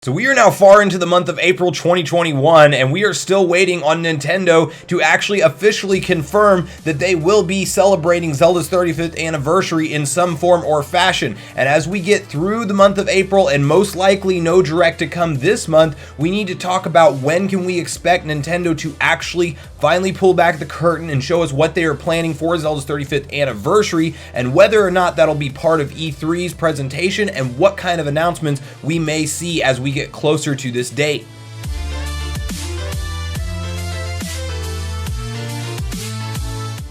So we are now far into the month of April 2021, and we are still waiting on Nintendo to actually officially confirm that they will be celebrating Zelda's 35th anniversary in some form or fashion. And as we get through the month of April, and most likely no Direct to come this month, we need to talk about when can we expect Nintendo to actually finally pull back the curtain and show us what they are planning for Zelda's 35th anniversary, and whether or not that'll be part of E3's presentation, and what kind of announcements we may see as we get closer to this date.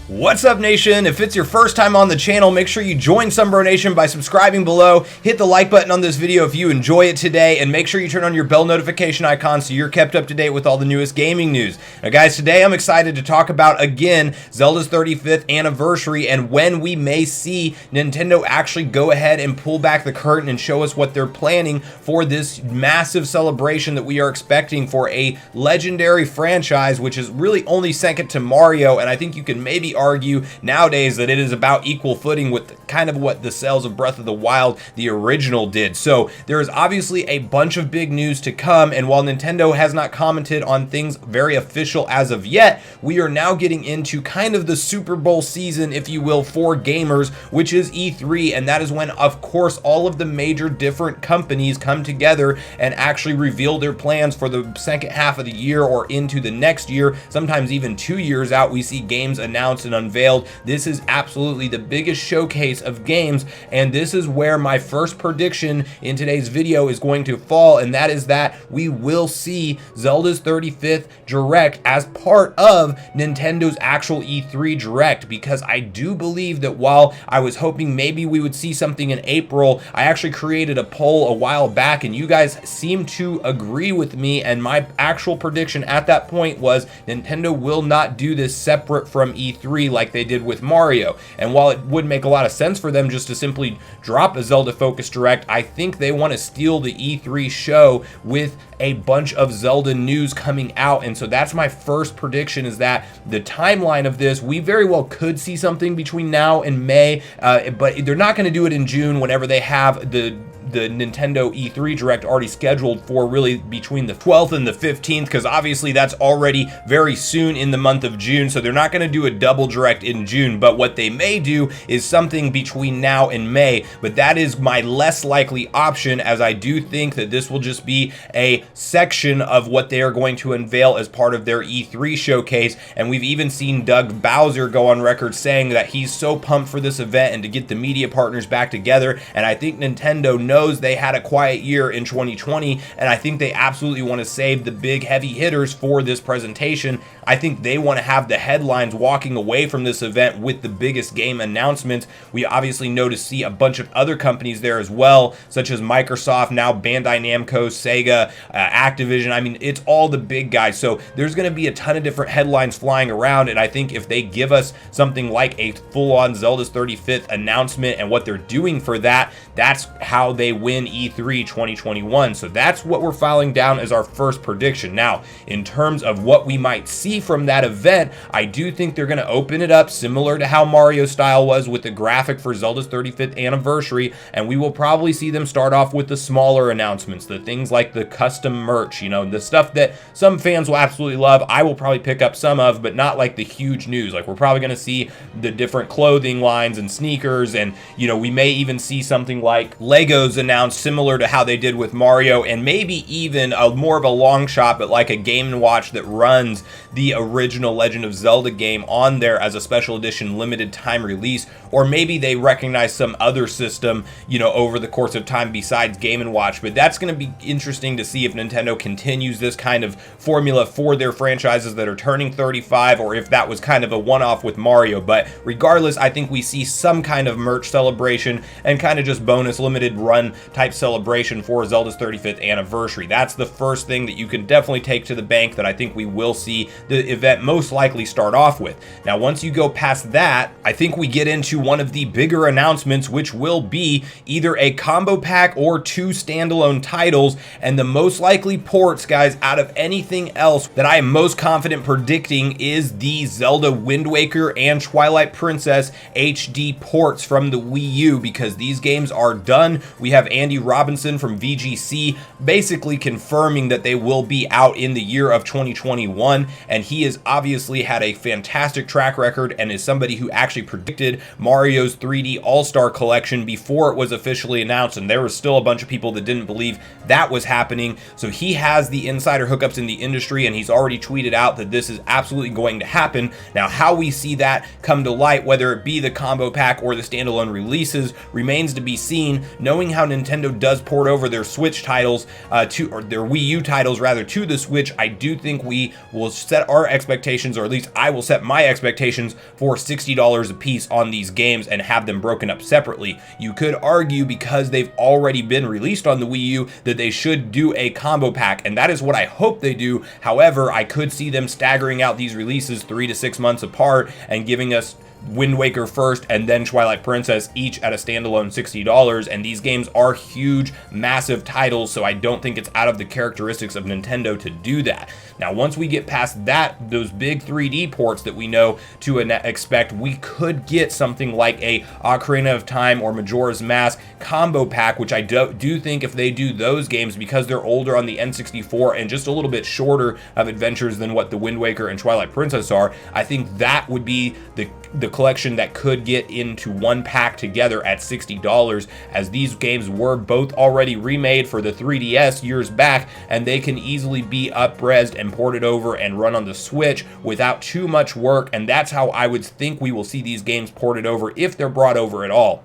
What's up, Nation? If it's your first time on the channel, make sure you join Sunbro Nation by subscribing below, hit the like button on this video if you enjoy it today, and make sure you turn on your bell notification icon so you're kept up to date with all the newest gaming news. Now guys, today I'm excited to talk about, again, Zelda's 35th anniversary and when we may see Nintendo actually go ahead and pull back the curtain and show us what they're planning for this massive celebration that we are expecting for a legendary franchise, which is really only second to Mario, and I think you can maybe argue nowadays that it is about equal footing with kind of what the sales of Breath of the Wild, the original, did. So there is obviously a bunch of big news to come, and while Nintendo has not commented on things very official as of yet, we are now getting into kind of the Super Bowl season, if you will, for gamers, which is E3, and that is when, of course, all of the major different companies come together and actually reveal their plans for the second half of the year or into the next year. Sometimes even 2 years out, we see games announced and unveiled. This is absolutely the biggest showcase of games, and this is where my first prediction in today's video is going to fall, and that is that we will see Zelda's 35th Direct as part of Nintendo's actual E3 Direct, because I do believe that while I was hoping maybe we would see something in April, I actually created a poll a while back and you guys seem to agree with me, and my actual prediction at that point was Nintendo will not do this separate from E3 like they did with Mario. And while it would make a lot of sense for them just to simply drop a Zelda focused Direct, I think they want to steal the E3 show with a bunch of Zelda news coming out. And so that's my first prediction, is that the timeline of this, we very well could see something between now and May, but they're not going to do it in June whenever they have the Nintendo E3 Direct already scheduled for really between the 12th and the 15th, because obviously that's already very soon in the month of June, so they're not going to do a double Direct in June. But what they may do is something between now and May, but that is my less likely option, as I do think that this will just be a section of what they are going to unveil as part of their E3 showcase. And we've even seen Doug Bowser go on record saying that he's so pumped for this event and to get the media partners back together, and I think Nintendo knows they had a quiet year in 2020, and I think they absolutely want to save the big heavy hitters for this presentation. I think they want to have the headlines walking away from this event with the biggest game announcements. We obviously know to see a bunch of other companies there as well, such as Microsoft, now Bandai Namco, Sega, Activision. I mean, it's all the big guys. So there's going to be a ton of different headlines flying around, and I think if they give us something like a full-on Zelda's 35th announcement and what they're doing for that, that's how they win E3 2021. So that's what we're filing down as our first prediction. Now, in terms of what we might see from that event, I do think they're going to open it up similar to how Mario style was with the graphic for Zelda's 35th anniversary, and we will probably see them start off with the smaller announcements, the things like the custom merch, you know, the stuff that some fans will absolutely love. I will probably pick up some of, but not like the huge news. Like, we're probably going to see the different clothing lines and sneakers, and, you know, we may even see something like Legos announced similar to how they did with Mario, and maybe even a more of a long shot, but like a Game & Watch that runs the original Legend of Zelda game on there as a special edition limited time release. Or maybe they recognize some other system, you know, over the course of time besides Game & Watch. But that's going to be interesting to see if Nintendo continues this kind of formula for their franchises that are turning 35, or if that was kind of a one-off with Mario. But regardless, I think we see some kind of merch celebration and kind of just bonus limited run type celebration for Zelda's 35th anniversary. That's the first thing that you can definitely take to the bank that I think we will see the event most likely start off with. Now, once you go past that, I think we get into one of the bigger announcements, which will be either a combo pack or 2 standalone titles, and the most likely ports, guys, out of anything else that I am most confident predicting is the Zelda Wind Waker and Twilight Princess HD ports from the Wii U, because these games are done. We We have Andy Robinson from VGC basically confirming that they will be out in the year of 2021, and he has obviously had a fantastic track record and is somebody who actually predicted Mario's 3D All-Star Collection before it was officially announced, and there was still a bunch of people that didn't believe that was happening. So he has the insider hookups in the industry, and he's already tweeted out that this is absolutely going to happen. Now, how we see that come to light, whether it be the combo pack or the standalone releases, remains to be seen. Knowing how Nintendo does port over their Switch titles or their Wii U titles rather to the Switch, I do think we will set our expectations, or at least I will set my expectations for $60 a piece on these games and have them broken up separately. You could argue, because they've already been released on the Wii U, that they should do a combo pack, and that is what I hope they do. However, I could see them staggering out these releases 3 to 6 months apart and giving us Wind Waker first and then Twilight Princess, each at a standalone $60, and these games are huge, massive titles, so I don't think it's out of the characteristics of Nintendo to do that. Now, once we get past that, those big 3D ports that we know to expect, we could get something like a Ocarina of Time or Majora's Mask combo pack, which I do think if they do those games, because they're older on the N64 and just a little bit shorter of adventures than what the Wind Waker and Twilight Princess are, I think that would be the collection that could get into one pack together at $60, as these games were both already remade for the 3DS years back, and they can easily be up-resed and ported over and run on the Switch without too much work, and that's how I would think we will see these games ported over if they're brought over at all.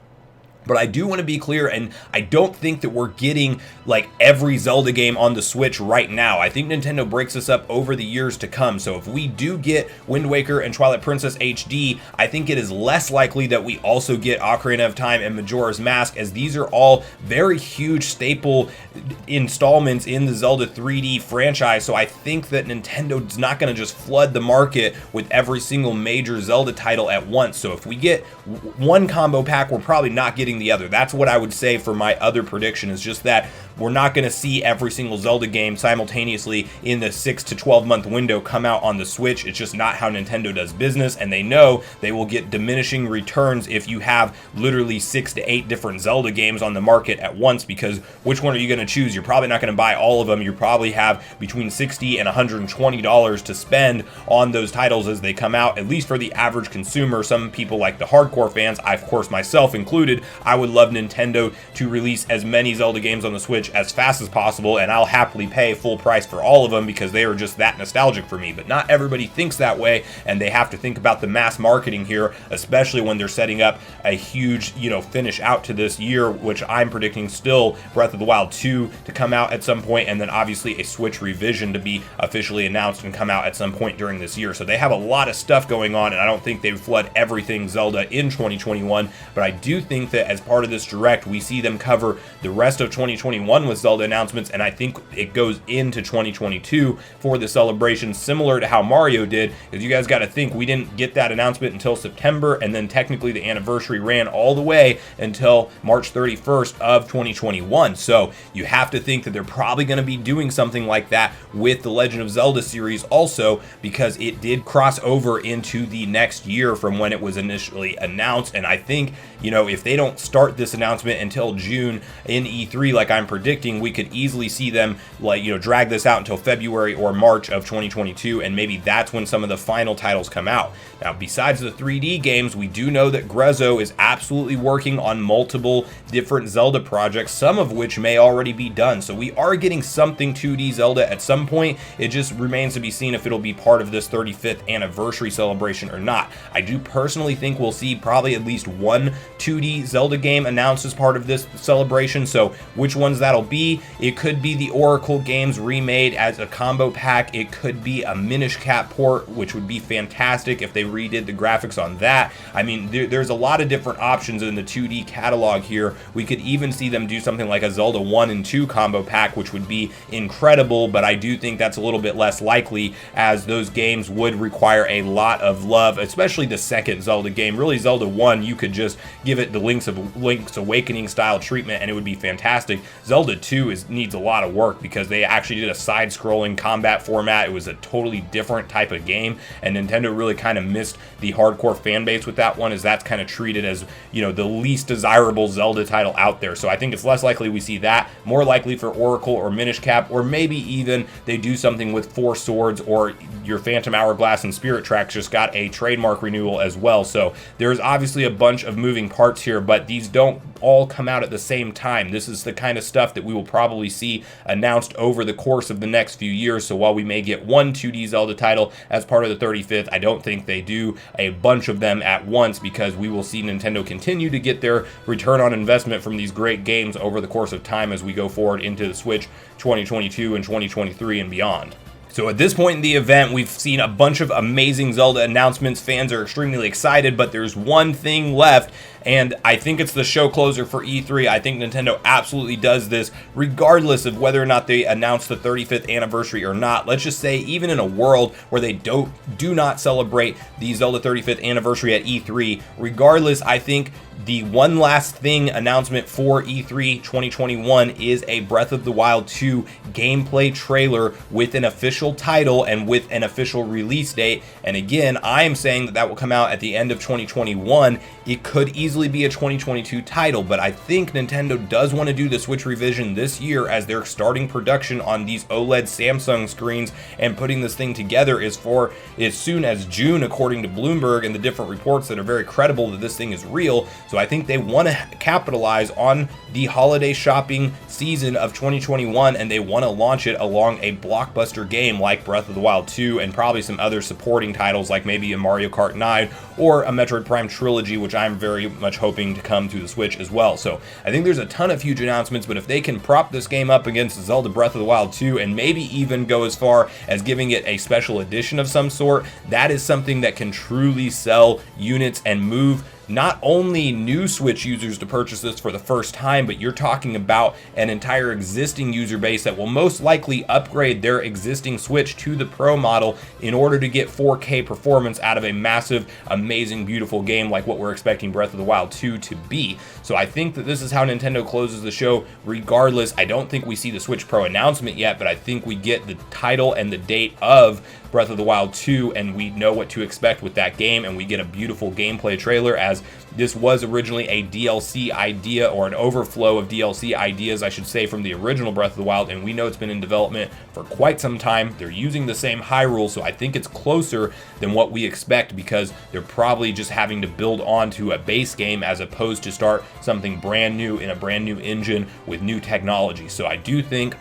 But I do want to be clear, and I don't think that we're getting like every Zelda game on the Switch right now. I think Nintendo breaks this up over the years to come. So if we do get Wind Waker and Twilight Princess HD, I think it is less likely that we also get Ocarina of Time and Majora's Mask, as these are all very huge staple installments in the Zelda 3D franchise. So I think that Nintendo's not going to just flood the market with every single major Zelda title at once. So if we get one combo pack, we're probably not getting the other. That's what I would say for my other prediction, is just that we're not going to see every single Zelda game simultaneously in the 6 to 12 month window come out on the Switch. It's just not how Nintendo does business, and they know they will get diminishing returns if you have literally 6 to 8 different Zelda games on the market at once, because which one are you going to choose? You're probably not going to buy all of them. You probably have between $60 and $120 to spend on those titles as they come out, at least for the average consumer. Some people, like the hardcore fans, I, of course, myself included, I would love Nintendo to release as many Zelda games on the Switch as fast as possible, and I'll happily pay full price for all of them because they are just that nostalgic for me. But not everybody thinks that way, and they have to think about the mass marketing here, especially when they're setting up a huge, finish out to this year, which I'm predicting still Breath of the Wild 2 to come out at some point, and then obviously a Switch revision to be officially announced and come out at some point during this year. So they have a lot of stuff going on, and I don't think they would flood everything Zelda in 2021, but I do think that as part of this direct, we see them cover the rest of 2021 with Zelda announcements, and I think it goes into 2022 for the celebration, similar to how Mario did, because you guys got to think we didn't get that announcement until September, and then technically the anniversary ran all the way until March 31st of 2021. So you have to think that they're probably going to be doing something like that with the Legend of Zelda series also, because it did cross over into the next year from when it was initially announced. And I think, if they don't start this announcement until June in E3 like I'm predicting, we could easily see them drag this out until February or March of 2022, and maybe that's when some of the final titles come out. Now, besides the 3D games, we do know that Grezzo is absolutely working on multiple different Zelda projects, some of which may already be done. So we are getting something 2D Zelda at some point. It just remains to be seen if it'll be part of this 35th anniversary celebration or not. I do personally think we'll see probably at least one 2D Zelda game announced as part of this celebration. So which ones that'll be, it could be the Oracle games remade as a combo pack. It could be a Minish Cap port, which would be fantastic if they redid the graphics on that. I mean, there's a lot of different options in the 2D catalog here. We could even see them do something like a Zelda 1 and 2 combo pack, which would be incredible, but I do think that's a little bit less likely, as those games would require a lot of love, especially the second Zelda game. Really, Zelda 1, you could just give it the Link's Awakening style treatment and it would be fantastic. Zelda Zelda 2 needs a lot of work because they actually did a side-scrolling combat format. It was a totally different type of game, and Nintendo really kind of missed the hardcore fan base with that one, as that's kind of treated as, you know, the least desirable Zelda title out there. So I think it's less likely we see that, more likely for Oracle or Minish Cap, or maybe even they do something with Four Swords, or your Phantom Hourglass and Spirit Tracks just got a trademark renewal as well. So there's obviously a bunch of moving parts here, but these don't all come out at the same time. This is the kind of stuff that we will probably see announced over the course of the next few years. So while we may get one 2D Zelda title as part of the 35th, I don't think they do a bunch of them at once, because we will see Nintendo continue to get their return on investment from these great games over the course of time as we go forward into the Switch 2022 and 2023 and beyond. So at this point in the event, we've seen a bunch of amazing Zelda announcements. Fans are extremely excited, but there's one thing left, and I think it's the show closer for E3. I think Nintendo absolutely does this regardless of whether or not they announce the 35th anniversary or not. Let's just say, even in a world where they do not celebrate the Zelda 35th anniversary at E3, regardless, I think the one last thing announcement for E3 2021 is a Breath of the Wild 2 gameplay trailer with an official title and with an official release date. And again, I am saying that will come out at the end of 2021. It could easily be a 2022 title, but I think Nintendo does want to do the Switch revision this year, as they're starting production on these OLED Samsung screens, and putting this thing together is for as soon as June, according to Bloomberg and the different reports that are very credible that this thing is real. So I think they want to capitalize on the holiday shopping season of 2021, and they want to launch it along a blockbuster game like Breath of the Wild 2, and probably some other supporting titles like maybe a Mario Kart 9 or a Metroid Prime trilogy, which I'm very much hoping to come to the Switch as well. So I think there's a ton of huge announcements, but if they can prop this game up against Zelda Breath of the Wild 2 and maybe even go as far as giving it a special edition of some sort, that is something that can truly sell units and move not only new Switch users to purchase this for the first time, but you're talking about an entire existing user base that will most likely upgrade their existing Switch to the Pro model in order to get 4K performance out of a massive, amazing, beautiful game like what we're expecting Breath of the Wild 2 to be. So I think that this is how Nintendo closes the show regardless. I don't think we see the Switch Pro announcement yet, but I think we get the title and the date of Breath of the Wild 2, and we know what to expect with that game, and we get a beautiful gameplay trailer, as this was originally a DLC idea, or an overflow of DLC ideas, I should say, from the original Breath of the Wild, and we know it's been in development for quite some time. They're using the same Hyrule, so I think it's closer than what we expect, because they're probably just having to build onto a base game as opposed to start something brand new in a brand new engine with new technology. So I do think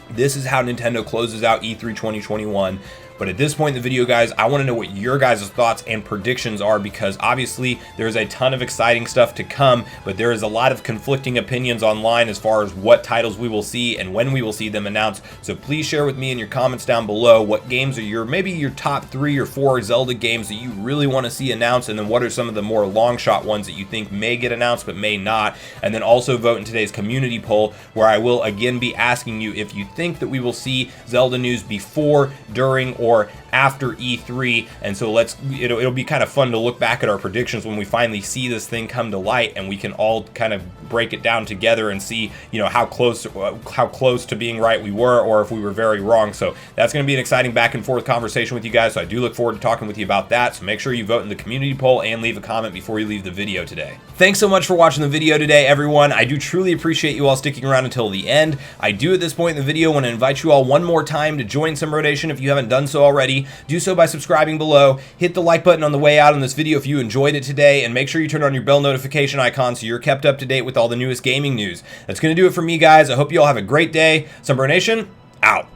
this is how Nintendo closes out E3 2021. But at this point in the video, guys, I want to know what your guys' thoughts and predictions are, because obviously there's a ton of exciting stuff to come, but there is a lot of conflicting opinions online as far as what titles we will see and when we will see them announced. So please share with me in your comments down below what games are maybe your top 3 or 4 Zelda games that you really want to see announced, and then what are some of the more long shot ones that you think may get announced but may not. And then also vote in today's community poll, where I will again be asking you if you think that we will see Zelda news before, during, or after E3. And so it'll be kind of fun to look back at our predictions when we finally see this thing come to light, and we can all kind of break it down together and see, you know, how close to being right we were, or if we were very wrong. So that's going to be an exciting back and forth conversation with you guys, so I do look forward to talking with you about that. So make sure you vote in the community poll and leave a comment before you leave the video today. Thanks so much for watching the video today, everyone. I do truly appreciate you all sticking around until the end. I do at this point in the video want to invite you all one more time to join Sunbro Nation if you haven't done so already. Do so by subscribing below. Hit the like button on the way out on this video if you enjoyed it today, and make sure you turn on your bell notification icon so you're kept up to date with all the newest gaming news. That's going to do it for me, guys. I hope you all have a great day. Sunbro Nation, out.